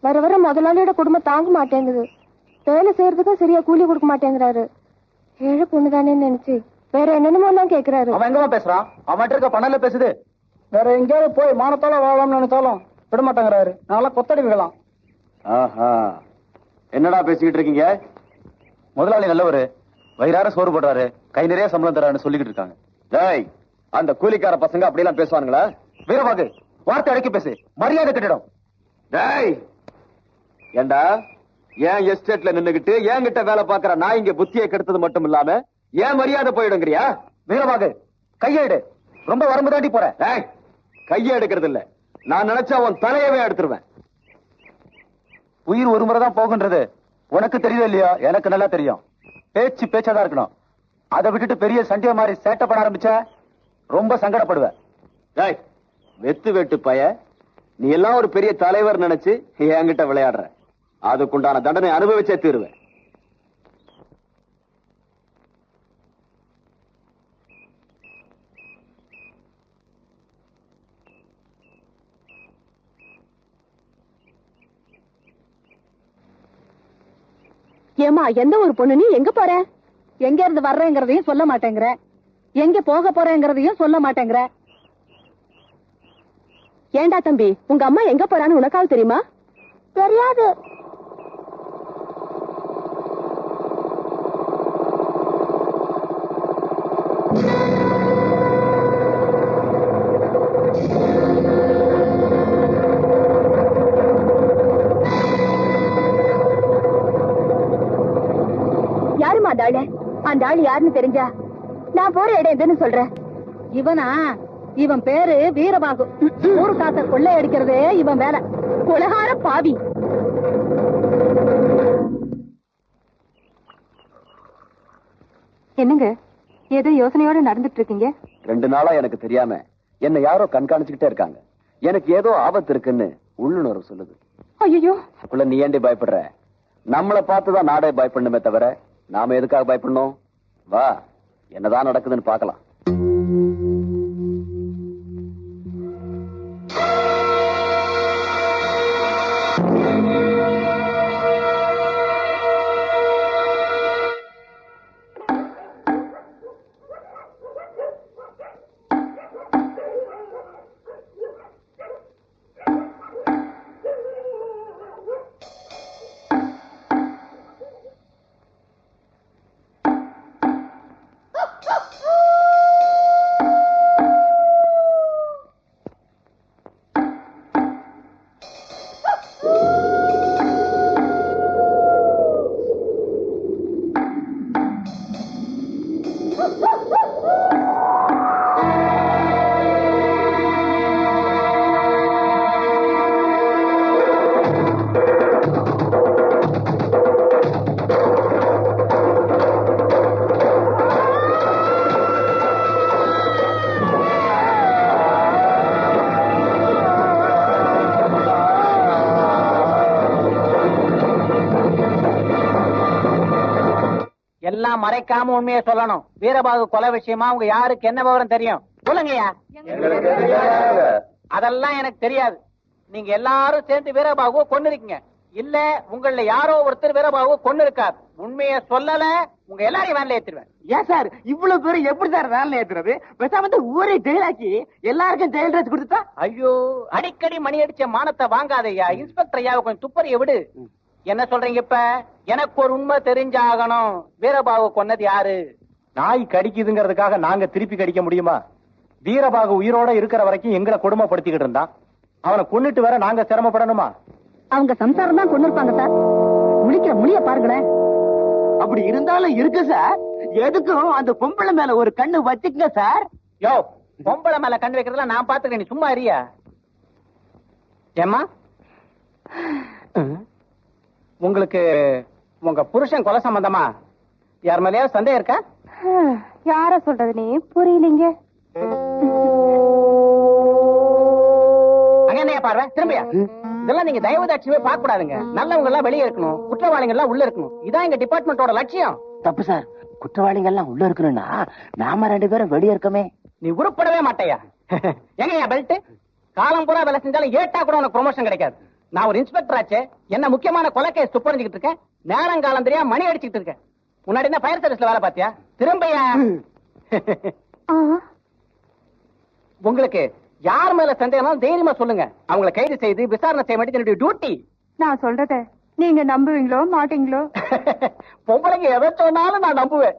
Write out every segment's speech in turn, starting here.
வர வர முதலாளியோட குடும்பம் தாங்க மாட்டேங்குது. வேலை செய்யறதுக்கு சரியா கூலி கொடுக்க மாட்டேங்கிறாரு. ஏழை பொண்ணுதானே நினைச்சு வேற என்னென்னமோ எல்லாம் கேக்குறாரு. அவன் எங்கம்மா பேசுறான்? அவன் இருக்க பணம்ல பேசுது. வேற எங்கேயாவது போய் மானத்தால வாழலாம்னு நினைச்சாலும் விட மாட்டேங்கிறாரு. நான்லாம் கொத்தடி விழலாம். ஆஹா, என்னடா பேசிக்கிட்டு இருக்கீங்க? முதலாளி நல்லவரு, வயிறார சோறு போடுறாரு, கை நிறைய சம்பளம் தரான்னு சொல்லிக்கிட்டு இருக்காங்க. டேய், அந்த கூலிக்கார பசங்க அப்படியெல்லாம் பேசுவானுங்களா? வீரபாகு, வார்த்தை அடக்கி பேசு, மரியாதை கட்டிடும். டேய், ஏண்டா ஏன் எஸ்டேட்ல நின்னுகிட்டு என்கிட்ட வேலை பாக்குற நான் இங்க புத்தியை கெடுத்தது மட்டும் இல்லாம ஏன் மரியாதை போயிடுங்கிறியா? வீரபாகு, கையெடு. ரொம்ப வரம்பு தாண்டி போற. டேய், கையை எடுக்கிறது இல்ல, நான் நினைச்சா உன் தலையவே எடுத்துருவேன். உயிர் ஒரு முறைதான் போகுன்றது உனக்கு தெரியுது இல்லையா? எனக்கு நல்லா தெரியும். பேச்சு பேச்சாதான் இருக்கணும். அதை விட்டுட்டு பெரிய சண்டிய மாதிரி சேட்டை பண்ண ஆரம்பிச்ச ரொம்ப சங்கடப்படுவேன். டேய், வெத்து வெட்டு பய, நீ எல்லாம் ஒரு பெரிய தலைவர் நினைச்சு என்கிட்ட விளையாடுற. அதுக்குண்டான தண்டனை அனுபவிச்சே தீருவேன். ஏமா, எந்த ஒரு பொண்ணு? நீ எங்க போற? எங்க இருந்து வர்றேங்கிறதையும் சொல்ல மாட்டேங்கிற, எங்க போக போறேங்கிறதையும் சொல்ல மாட்டேங்கிற. ஏண்டா தம்பி, உங்க அம்மா எங்க போறான்னு உனக்காவது தெரியுமா? தெரியாது. யாருமா அந்த ஆளு? அந்த ஆள் யாருன்னு தெரிஞ்சா நான் போற இடம் எதுன்னு சொல்றேன். இவனா? இவன் பேரு வீரபாகு. ஊரு காசை கொள்ளை அடிக்கிறதே இவன் வேலை. கொலகார பாவி. என்னங்க ஏதோ யோசனையோட நடந்துட்டு இருக்கீங்க? 2 நாளா எனக்கு தெரியாம என்ன யாரோ கண்காணிச்சுக்கிட்டே இருக்காங்க. எனக்கு ஏதோ ஆபத்து இருக்குன்னு உள்ளுணர்வு சொல்லுது. ஐயோ, நீ ஏண்டி பயப்படுற? நம்மளை பார்த்துதான் நாடே பயப்படணுமே தவிர நாம எதுக்காக பயப்படணும்? வா, என்னதான் நடக்குதுன்னு பார்க்கலாம். எல்லாம் மறைக்காம உண்மையை சொல்லணும். வீரபாகு கொலை விஷயமா உங்க யாருக்கு என்ன விவரம் தெரியும்? சொல்லுங்கய்யா. அதெல்லாம் எனக்கு தெரியாது. நீங்க எல்லாரும் சேர்ந்து வீரபாகுவை கொன்னு இருக்கீங்க. இல்ல உங்கள யாரோ ஒருத்தர் வீரபாகுவை கொன்னு இருக்கார். உண்மையை சொல்லல உங்க எல்லாரையும் வேன்ல ஏத்துருவேன். ஏன் சார் இவ்வளவு பேரும் எப்படி சார் வேன்ல ஏத்துறது? பேசாம ஊரே ஜெயிலாக்கி எல்லாருக்கும் ஜெயில் ட்ரெஸ் கொடுத்துட்டா? ஐயோ, அடிக்கடி மணி அடிச்ச மானத்தை வாங்காதையா. இன்ஸ்பெக்டர் ஐயாவை கொஞ்சம் துப்பறிய விடு. என்ன சொல்றீங்க இப்ப? எனக்கு ஒரு உண்மை தெரிஞ்சாகணும். வீரபாகு கொன்னது யாரு? நாய் கடிக்குதுங்கிறதுக்காக நாங்க திருப்பி கடிக்க முடியுமா? வீரபாகு உயிரோட இருக்கிற வரைக்கும் எங்களை கொடுமைப்படுத்திக்கிட்டு இருந்தான். அவனை கொன்னுட்டு வர நாங்க சிரமப்படணுமா? அவங்க சம்சாரம் தான் கொண்டு இருப்பாங்க சார். முழிக்கிற முடிய பாருங்களேன். அப்படி இருந்தாலும் இருக்கு சார். எதுக்கும் அந்த பொம்பளை மேல ஒரு கண்ணு வச்சுக்கங்க சார். யோ, பொம்பளை மேல கண் வைக்கிறதுல நான் பாத்துக்கிறேன், நீ சும்மா அறியா? ஏம்மா, உங்களுக்கு உங்க புருஷன் கொலை சம்பந்தமா யார் மேலயாவது சந்தேகம் இருக்கா? யார சொல்றது நீ புரியலீங்க. அங்க என்னையா பார்வை? திரும்பியா? இதெல்லாம் நீங்க தயவுதாட்சியமே பார்க்க கூடாதுங்க. நல்லவங்க எல்லாம் வெளியே இருக்கணும், குற்றவாளிகள் எல்லாம் உள்ள இருக்கணும். இதான் எங்க டிபார்ட்மெண்டோட லட்சியம். தப்பு சார். குற்றவாளிகள் எல்லாம் உள்ள இருக்கணும்னா நாம 2 பேரும் வெளியே இருக்கமே. நீ உருப்படவே மாட்டையா? எங்கயா பெல்ட்? காலம் பூரா வேலை செஞ்சாலும் ஏட்டா கூட உனக்கு ப்ரொமோஷன் கிடைக்காது. நான் ஒரு இன்ஸ்பெக்டர் ஆச்சே, என்ன முக்கியமான கொலை கேஸ் துப்பறிஞ்சுக்கிட்டு இருக்கேன். நேரங்காலம் தெரியா மணி அடிச்சுக்கிட்டு இருக்கேன். முன்னாடி என்ன ஃபயர் சர்வீஸ்ல வேலை பார்த்தியா? திரும்பையா உங்களுக்கு யார் மேல சந்தேகம் தைரியமா சொல்லுங்க. அவங்களை கைது செய்து விசாரணை செய்ய வேண்டியது என்னுடைய டியூட்டி. நான் சொல்றத நீங்க நம்புவீங்களோ மாட்டீங்களோ? பொம்பளைங்க எதை சொன்னாலும் நான் நம்புவேன்.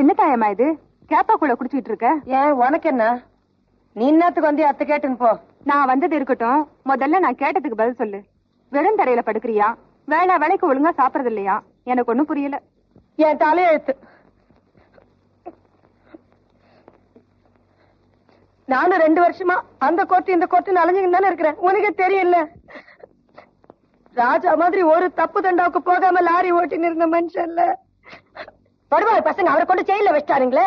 என்ன தாயமா இது? கேப்பாக்குள்ள குடிச்சிட்டு இருக்க? ஏன் உனக்கு என்ன? நீ என்னத்துக்கு வந்து அத்தை கேட்டுன்னு போ. நான் வந்தது இருக்கட்டும், முதல்ல நான் கேட்டதுக்கு பதில் சொல்லு. வெறும் தரையில படுக்கிறியா? வேளா வேலைக்கு ஒழுங்கா சாப்பிடறது இல்லையா? எனக்கு ஒண்ணும் புரியல. என் தலையெழுத்து. நானும் 2 வருஷமா அந்த கோர்ட்டு இந்த கோர்ட்டு அலைஞ்சுக்கிட்டு தானே இருக்கிறேன். உனக்கே தெரியல. ராஜா மாதிரி ஒரு தப்பு தண்டாவுக்கு போகாம லாரி ஓட்டின்னு இருந்த மனுஷன்ல படுவாய் பசங்க அவரை கொண்டு ஜெயில வச்சிட்டாருங்களே.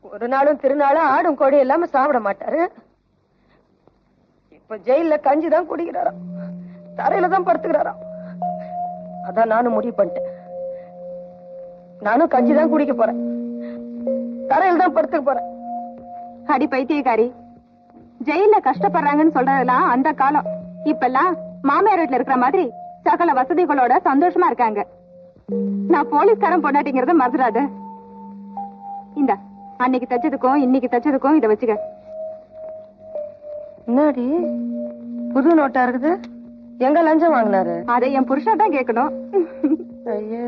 ஒரு நாளும் திருநாளும் ஆடும் கோடி இல்லாம சாப்பிட மாட்டாரு. இப்ப ஜெயில கஞ்சி தான் குடிக்கிறாராம், தரையில தான் படுத்துக்கிறாராம். அதான் நானும் முடிவு பண்ணிட்டேன். நானும் கஞ்சி தான் குடிக்க போறேன், தரையில தான் படுத்துக்க போறேன். அடி பைத்தியக்காரி, ஜெயில கஷ்டப்படுறாங்கன்னு சொல்றதெல்லாம் அந்த காலம். இப்பெல்லாம் மாமியார் வீட்டுல இருக்கிற மாதிரி சகல வசதிகளோட சந்தோஷமா இருக்காங்க. நான் போலீஸ்காரன் பொண்டாட்டிங்கிறத மறந்துடாத. இந்த அன்னைக்கு தச்சதுக்கும் இன்னைக்கு தச்சதுக்கும் இத வச்சுக்க. என்னடி புது நோட்டா இருக்குது? எங்க லஞ்சம் வாங்கினாரு? அதை என் புருஷன் தான் கேட்கணும். ஐயா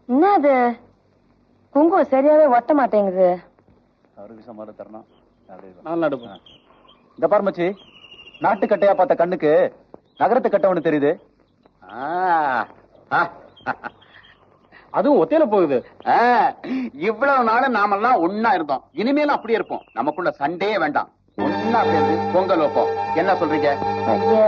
என்ன அது? குங்குமம் சரியாவே ஒட்ட மாட்டேங்குது. அவருக்கு சமாளம் தரணும். இந்த பார்மச்சி, நாட்டுக்கட்டையா பார்த்த கண்ணுக்கு நகரத்து கட்ட ஒண்ணு தெரியுது. அதுவும் ஒத்தையில போகுது. இவ்வளவு நாள் நாமெல்லாம் ஒன்னா இருந்தோம், இனிமேலும் அப்படியே இருப்போம். நமக்குள்ள சண்டையே வேண்டாம், ஒன்னா சேர்ந்து பொங்கல் வைப்போம். என்ன சொல்றீங்க? ஐயா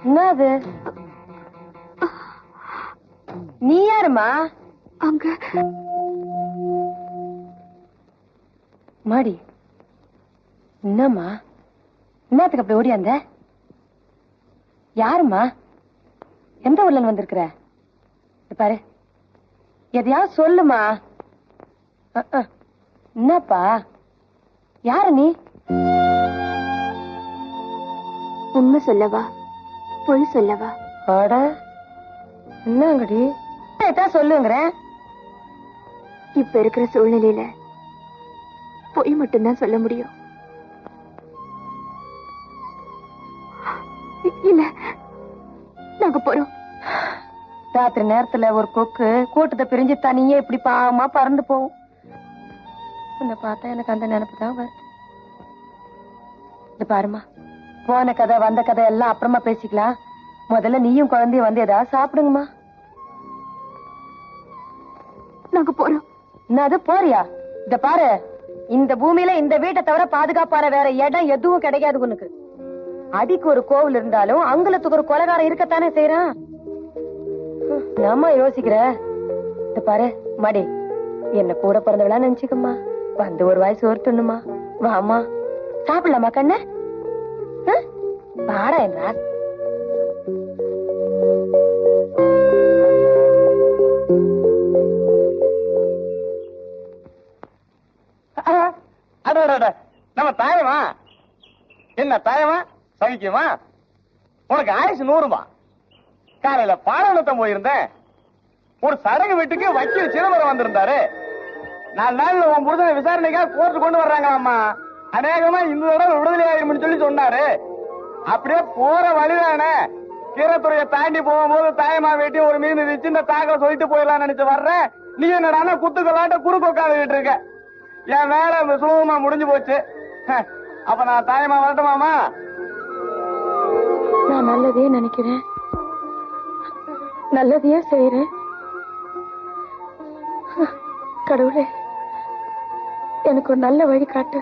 என்னது? நீ யாருமா? அங்க மாடி என்னம்மா? என்னத்துக்கு அப்படி ஓடியாந்த? யாருமா? எந்த ஊர்ல வந்திருக்கிற? பாரு, எதையாவது சொல்லுமா. என்னப்பா? யாரு நீ? உண்மை சொல்லவா பொய் சொல்லவா? அட என்னங்கடி சொல்லுங்கிறேன். இப்ப இருக்கிற சூழ்நிலையில பொய் மட்டும்தான் சொல்ல முடியும். இல்ல, நாங்க போறோம். ராத்திரி நேரத்துல ஒரு கொக்கு கூட்டத்தை பிரிஞ்சு தனியே இப்படி பாவமா பறந்து போகும். உன்னை பார்த்தா எனக்கு அந்த நினைப்பு தான் வருது. இது பாருமா, போன கதை வந்த கதை எல்லாம் அப்புறமா பேசிக்கலாம். முதல்ல நீயும் குழந்தையும் வந்து ஏதாவது சாப்பிடுங்கம்மா. நாங்க போறோம். என்னது போறியா? இத பாரு, இந்த பூமியில இந்த வீட்டை தவிர பாதுகாப்பான வேற இடம் எதுவும் கிடைக்காது உனக்கு. அடிக்கு ஒரு கோவில் இருந்தாலும் அங்குலத்துக்கு ஒரு கொலைகாரம் இருக்கத்தானே செய்யறான். நம்ம யோசிக்கிற. இத பாரு மடி, என்ன கூட பிறந்தவளா நினைச்சுக்கம்மா. வந்து ஒரு வாய் சோறு தின்னுமா. வாமா சாப்பிடலாமா கண்ணு? பாடா என்றா. நம்ம தாயமா என்ன தாயமா சகிக்குமா? உனக்கு ஆயுசு 100மா? காலையில பாராளுத்தம் போயிருந்தேன். ஒரு சடங்கு வீட்டுக்கு வக்கீல் சிதம்பரம் வந்திருந்தாரு. 4 நாள்ல உன் புருஷனை விசாரணைக்காக கோர்ட்டு கொண்டு வர்றாங்க. அம்மா அநேகமா இந்த தடவை விடுதலை ஆயிரும்னு சொல்லி சொன்னாரு. அப்படியே போற வழிதானே, கீரத்துறையை தாண்டி போகும்போது தாயமா வெட்டி ஒரு மீன் வச்சு இந்த தாக்கல சொல்லிட்டு போயிடலாம் நினைச்சு வர்றேன். நீ என்னடா குத்துக்கலாட்ட குறுக்கு உட்காந்துக்கிட்டு இருக்க. என் வேலை சுலபமா முடிஞ்சு போச்சு. அப்ப நான் தாயமா வரட்டுமாமா? நான் நல்லதே நினைக்கிறேன், நல்லதையே செய்யறேன். கடவுளே, எனக்கு ஒரு நல்ல வழி காட்டு.